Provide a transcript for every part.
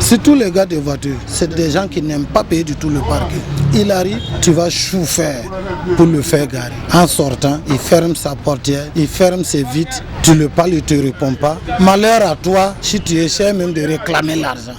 C'est tous les gars de voiture, c'est des gens qui n'aiment pas payer du tout le parking. Il arrive, tu vas chauffer pour le faire garer. En sortant, il ferme sa portière, il ferme ses vitres, tu le parles, il ne te répond pas. Malheur à toi si tu essaies même de réclamer l'argent.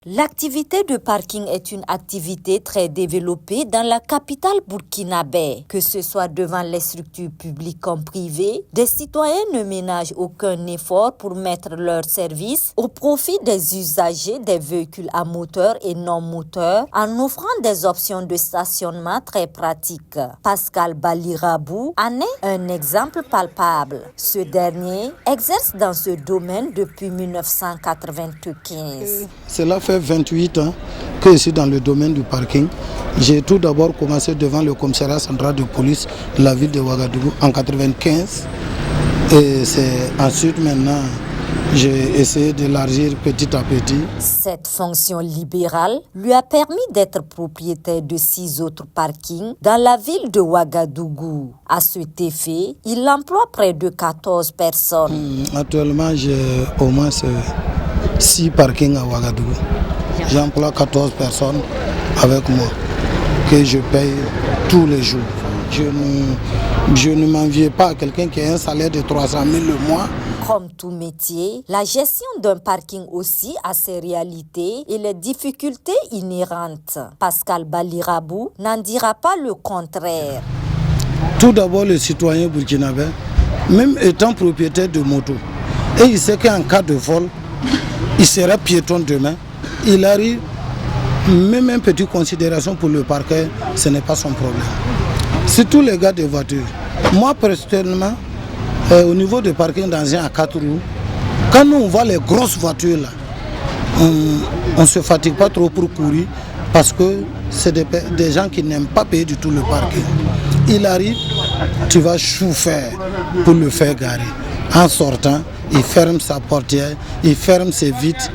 L'activité de parking est une activité très développée dans la capitale burkinabé. Que ce soit devant les structures publiques comme privées, des citoyens ne ménagent aucun effort pour mettre leur service au profit des usagers des véhicules à moteur et non moteur en offrant des options de stationnement très pratiques. Pascal Balirabou en est un exemple palpable. Ce dernier exerce dans ce domaine depuis 1995. Cela fait 28 ans que je suis dans le domaine du parking. J'ai tout d'abord commencé devant le commissariat central de police de la ville de Ouagadougou en 1995. Et c'est ensuite maintenant, j'ai essayé d'élargir petit à petit. Cette fonction libérale lui a permis d'être propriétaire de 6 autres parkings dans la ville de Ouagadougou. À cet effet, il emploie près de 14 personnes. Actuellement, j'ai au moins 6 parkings à Ouagadougou. J'emploie 14 personnes avec moi que je paye tous les jours. Je ne m'envie pas à quelqu'un qui a un salaire de 300 000 le mois. Comme tout métier, la gestion d'un parking aussi a ses réalités et les difficultés inhérentes. Pascal Balirabou n'en dira pas le contraire. Tout d'abord, le citoyen burkinabé, même étant propriétaire de moto, et il sait qu'en cas de vol, il sera piéton demain. Il arrive, même une petite considération pour le parquet, ce n'est pas son problème. C'est tous les gars de voiture. Moi, personnellement, au niveau du parking d'anciens à 4 roues, quand nous on voit les grosses voitures là, on ne se fatigue pas trop pour courir parce que c'est des gens qui n'aiment pas payer du tout le parking. Il arrive, tu vas chauffer pour le faire garer. En sortant, il ferme sa portière, il ferme ses vitres.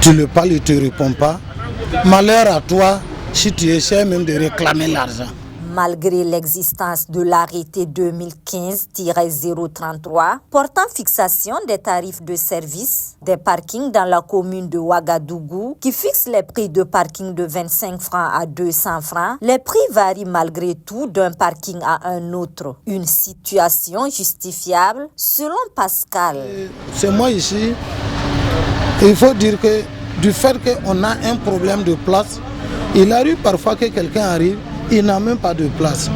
Tu le parles, il ne te répond pas. Malheur à toi si tu essaies même de réclamer l'argent. Malgré l'existence de l'arrêté 2015-033 portant fixation des tarifs de service des parkings dans la commune de Ouagadougou qui fixe les prix de parking de 25 francs à 200 francs, les prix varient malgré tout d'un parking à un autre. Une situation justifiable selon Pascal. C'est moi ici, il faut dire que du fait qu'on a un problème de place, il arrive parfois que quelqu'un arrive, il n'a même pas de place.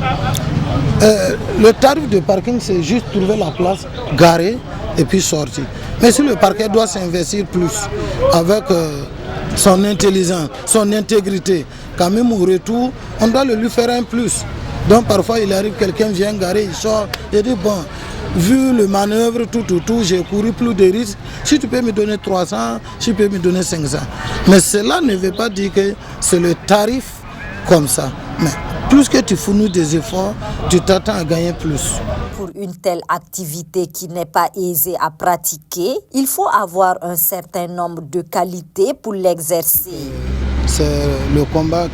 Le tarif de parking, c'est juste trouver la place, garer et puis sortir. Mais si le parquet doit s'investir plus avec son intelligence, son intégrité, quand même au retour, on doit le lui faire un plus. Donc parfois il arrive, quelqu'un vient garer, il sort, il dit bon, vu le manœuvre, tout, j'ai couru plus de risques. Si tu peux me donner 300, si tu peux me donner 500. Mais cela ne veut pas dire que c'est le tarif comme ça. Mais plus que tu fournis des efforts, tu t'attends à gagner plus. Pour une telle activité qui n'est pas aisée à pratiquer, il faut avoir un certain nombre de qualités pour l'exercer. C'est le combat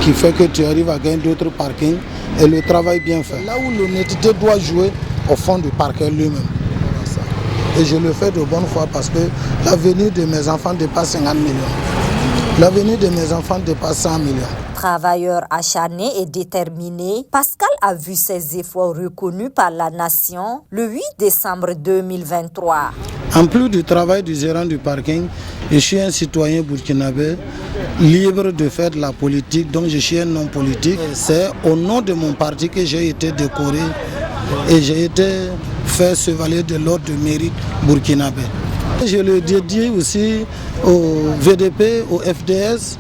qui fait que tu arrives à gagner d'autres parkings et le travail bien fait. Là où l'honnêteté doit jouer au fond du parquet lui-même. Et je le fais de bonne foi parce que l'avenir de mes enfants dépasse 50 millions. L'avenir de mes enfants dépasse 100 millions. Travailleur acharné et déterminé, Pascal a vu ses efforts reconnus par la nation le 8 décembre 2023. En plus du travail du gérant du parking, je suis un citoyen burkinabé libre de faire de la politique, donc je suis un non politique. C'est au nom de mon parti que j'ai été décoré et j'ai été fait chevalier de l'ordre de mérite burkinabé. Je le dédie aussi au VDP, au FDS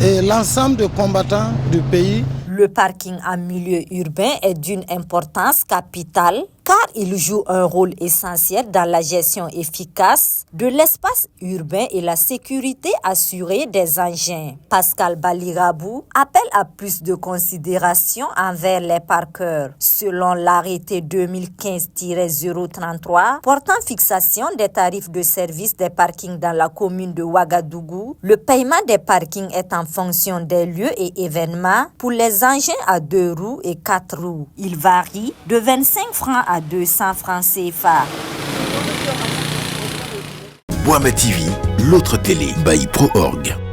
et l'ensemble des combattants du pays. Le parking en milieu urbain est d'une importance capitale car il joue un rôle essentiel dans la gestion efficace de l'espace urbain et la sécurité assurée des engins. Pascal Balirabou appelle à plus de considération envers les parkeurs. Selon l'arrêté 2015-033 portant fixation des tarifs de service des parkings dans la commune de Ouagadougou, le paiement des parkings est en fonction des lieux et événements pour les engins à 2 roues et 4 roues. Il varie de 25 francs à 200 francs CFA. Boama TV, l'autre télé by Pro Org.